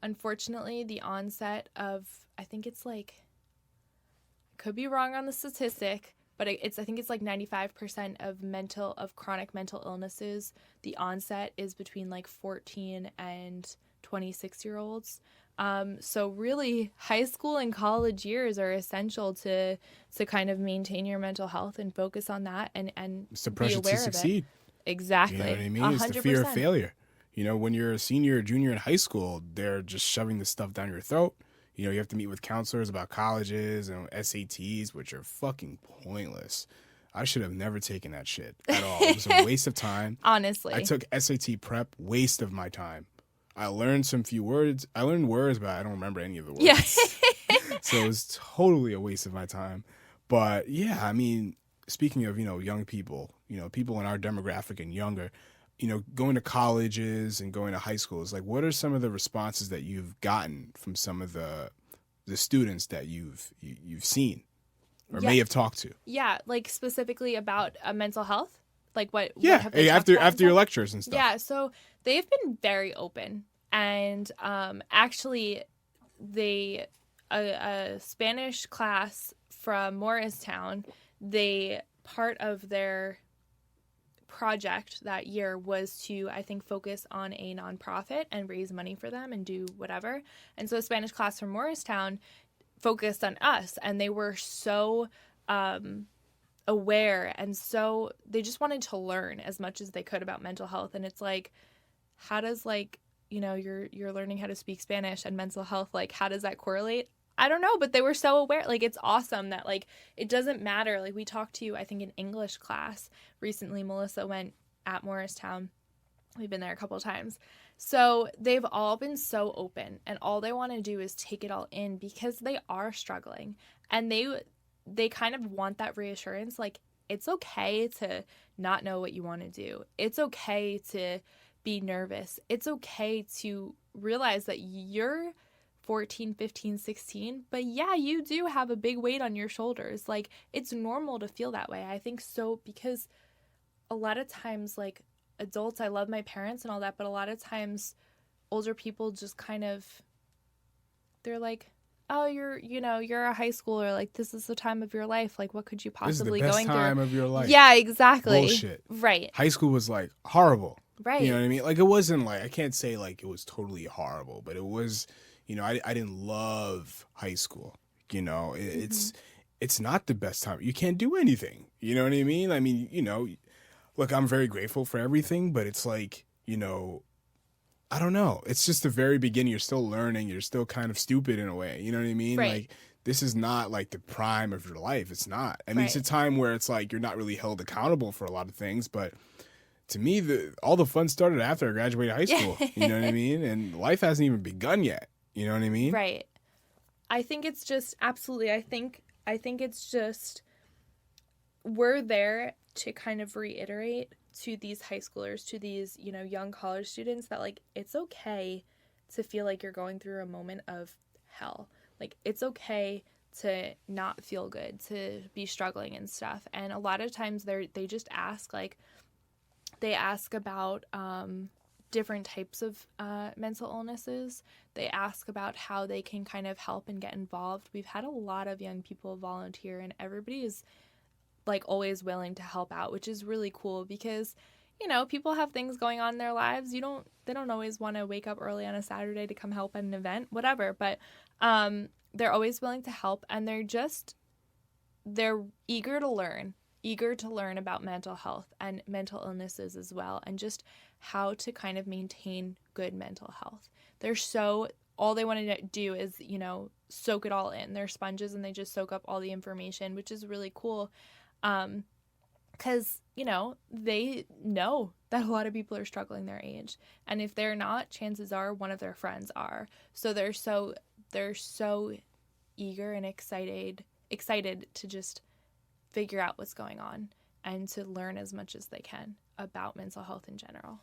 unfortunately, the onset of, I think it's like, I could be wrong on the statistic, but I think it's like 95% of chronic mental illnesses, the onset is between like 14 and 26-year-olds. So really, high school and college years are essential to kind of maintain your mental health and focus on that and It's the be pressure to aware of it. succeed. Exactly. You know what I mean? 100%. It's the fear of failure. You know, when you're a senior or junior in high school, they're just shoving this stuff down your throat. You know, you have to meet with counselors about colleges and SATs, which are fucking pointless. I should have never taken that shit at all. It was a waste of time. Honestly. I took SAT prep, waste of my time. I learned some few words. I learned words, but I don't remember any of the words. Yeah. So it was totally a waste of my time. But yeah, I mean, speaking of, young people, people in our demographic and younger, going to colleges and going to high schools, like what are some of the responses that you've gotten from some of the students that you've seen or may have talked to? Yeah, like specifically about mental health? Like what Yeah, what have they after your lectures and stuff. Yeah, so they've been very open. And actually, a Spanish class from Morristown, part of their project that year was to, I think, focus on a nonprofit and raise money for them and do whatever. And so a Spanish class from Morristown focused on us, and they were so aware, and so they just wanted to learn as much as they could about mental health. And it's like, how does you're learning how to speak Spanish and mental health, like how does that correlate? I don't know, but they were so aware. Like, it's awesome that, like, it doesn't matter. Like, we talked to, I think, an English class recently. Melissa went at Morristown. We've been there a couple of times. So they've all been so open, and all they want to do is take it all in because they are struggling. And they kind of want that reassurance. Like, it's okay to not know what you want to do. It's okay to be nervous. It's okay to realize that you're 14, 15, 16, but yeah, you do have a big weight on your shoulders. Like, it's normal to feel that way. I think so, because a lot of times, like, adults, I love my parents and all that, but a lot of times older people just kind of, they're like, oh, you're a high schooler, like, this is the time of your life, like, what could you possibly this is the going best time through? of your life. Yeah, exactly. Bullshit. Right. High school was like horrible. Right. You know what I mean? Like, it wasn't like, I can't say like it was totally horrible, but it was, I didn't love high school. It's not the best time. You can't do anything. You know what I mean? I mean, look, I'm very grateful for everything, but it's like, I don't know. It's just the very beginning. You're still learning. You're still kind of stupid in a way. You know what I mean? Right. Like, this is not like the prime of your life. It's not. I mean, It's a time where it's like you're not really held accountable for a lot of things, but to me, all the fun started after I graduated high school. You know what I mean? And life hasn't even begun yet. You know what I mean? Right. I think it's just, absolutely, I think it's just, we're there to kind of reiterate to these high schoolers, to these, young college students, that, like, it's okay to feel like you're going through a moment of hell. Like, it's okay to not feel good, to be struggling and stuff. And a lot of times they just ask, like, they ask about different types of mental illnesses. They ask about how they can kind of help and get involved. We've had a lot of young people volunteer, and everybody is, like, always willing to help out, which is really cool because, people have things going on in their lives. They don't always want to wake up early on a Saturday to come help at an event, whatever, but they're always willing to help, and they're eager to learn about mental health and mental illnesses as well, and just how to kind of maintain good mental health. All they want to do is, soak it all in. They're sponges, and they just soak up all the information, which is really cool. Because, they know that a lot of people are struggling their age. And if they're not, chances are one of their friends are. So they're so eager and excited to just figure out what's going on and to learn as much as they can about mental health in general.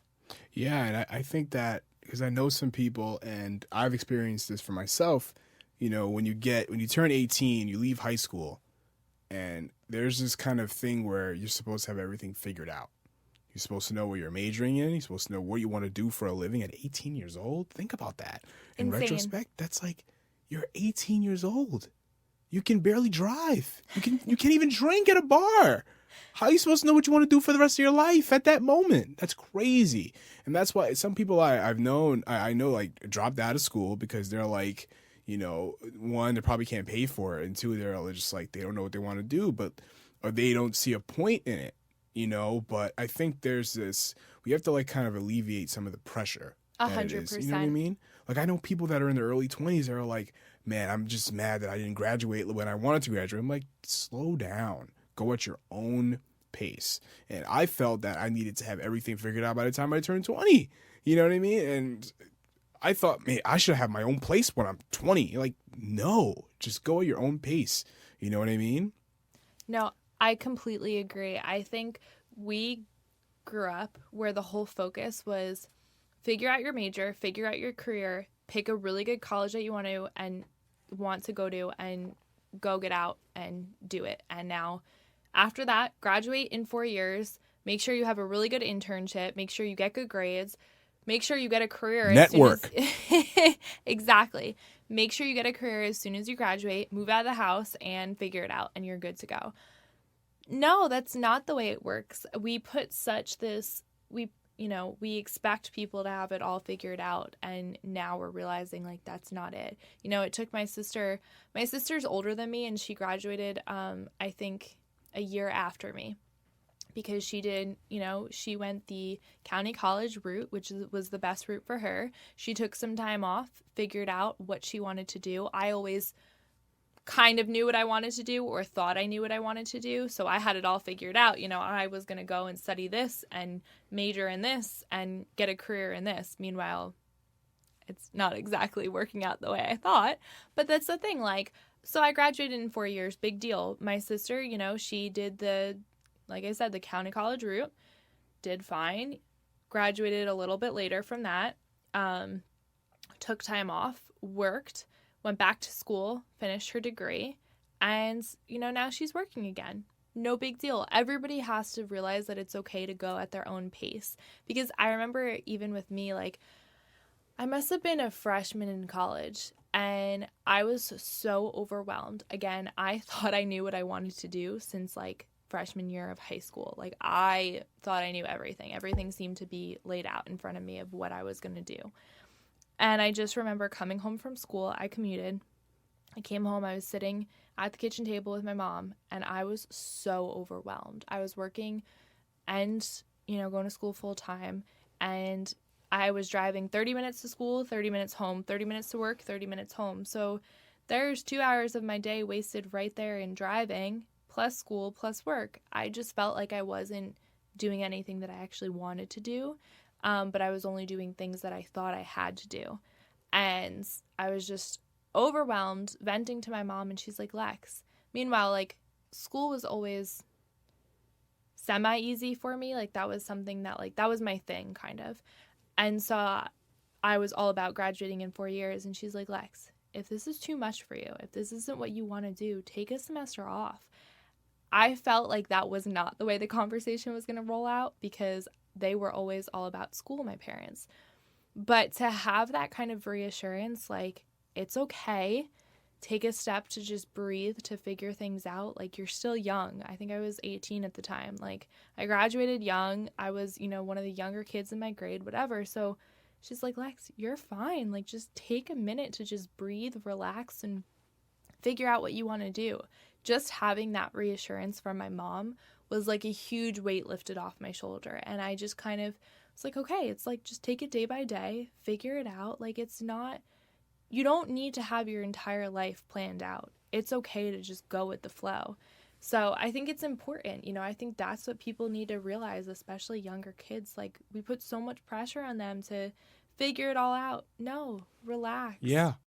Yeah, and I think that, because I know some people, and I've experienced this for myself, when you turn 18, you leave high school, and there's this kind of thing where you're supposed to have everything figured out. You're supposed to know what you're majoring in. You're supposed to know what you want to do for a living at 18 years old. Think about that. In Insane. retrospect, that's like you're 18 years old. You can barely drive. You can't even drink at a bar. How are you supposed to know what you want to do for the rest of your life at that moment? That's crazy. And that's why some people I've known, I know like dropped out of school because they're like, you know, one, they probably can't pay for it. And two, they're just like, they don't know what they want to do, or they don't see a point in it, you know? But I think we have to like kind of alleviate some of the pressure that it is. You know what I 100%. mean? Like I know people that are in their early 20s that are like, man, I'm just mad that I didn't graduate when I wanted to graduate. I'm like, slow down. Go at your own pace. And I felt that I needed to have everything figured out by the time I turned 20. You know what I mean? And I thought, man, I should have my own place when I'm 20. Like, no, just go at your own pace. You know what I mean? No, I completely agree. I think we grew up where the whole focus was figure out your major, figure out your career, pick a really good college that you want to go to and go get out and do it. And now after that, graduate in 4 years, make sure you have a really good internship, make sure you get good grades, make sure you get a career Network. Exactly. Make sure you get a career as soon as you graduate, move out of the house and figure it out and you're good to go. No, that's not the way it works. We put we expect people to have it all figured out and now we're realizing like that's not it. You know, it took my sister's older than me and she graduated I think a year after me because she went the county college route, which was the best route for her. She took some time off, figured out what she wanted to do. I always kind of knew what I wanted to do or thought I knew what I wanted to do. So I had it all figured out. You know, I was going to go and study this and major in this and get a career in this. Meanwhile, it's not exactly working out the way I thought. But that's the thing. Like, so I graduated in 4 years. Big deal. My sister, you know, she did like I said, the county college route. Did fine. Graduated a little bit later from that. Took time off. Worked. Went back to school, finished her degree, and, you know, now she's working again. No big deal. Everybody has to realize that it's okay to go at their own pace. Because I remember even with me, like, I must have been a freshman in college, and I was so overwhelmed. Again, I thought I knew what I wanted to do since, like, freshman year of high school. Like, I thought I knew everything. Everything seemed to be laid out in front of me of what I was going to do. And I just remember coming home from school. I commuted. I came home. I was sitting at the kitchen table with my mom, and I was so overwhelmed. I was working and, you know, going to school full time, and I was driving 30 minutes to school, 30 minutes home, 30 minutes to work, 30 minutes home. So there's 2 hours of my day wasted right there in driving, plus school, plus work. I just felt like I wasn't doing anything that I actually wanted to do. But I was only doing things that I thought I had to do. And I was just overwhelmed, venting to my mom, and she's like, Lex. Meanwhile, like, school was always semi-easy for me. Like, that was something that, like, that was my thing, kind of. And so I was all about graduating in 4 years, and she's like, Lex, if this is too much for you, if this isn't what you want to do, take a semester off. I felt like that was not the way the conversation was going to roll out because they were always all about school, my parents. But to have that kind of reassurance, like, it's okay, take a step to just breathe, to figure things out. Like, you're still young. I think I was 18 at the time. Like, I graduated young. I was, you know, one of the younger kids in my grade, whatever. So she's like, Lex, you're fine. Like, just take a minute to just breathe, relax, and figure out what you want to do. Just having that reassurance from my mom was like a huge weight lifted off my shoulder. And I just kind of was like, okay, it's like, just take it day by day, figure it out. Like, it's not, you don't need to have your entire life planned out. It's okay to just go with the flow. So I think it's important, you know, I think that's what people need to realize, especially younger kids. Like, we put so much pressure on them to figure it all out. No, relax. Yeah.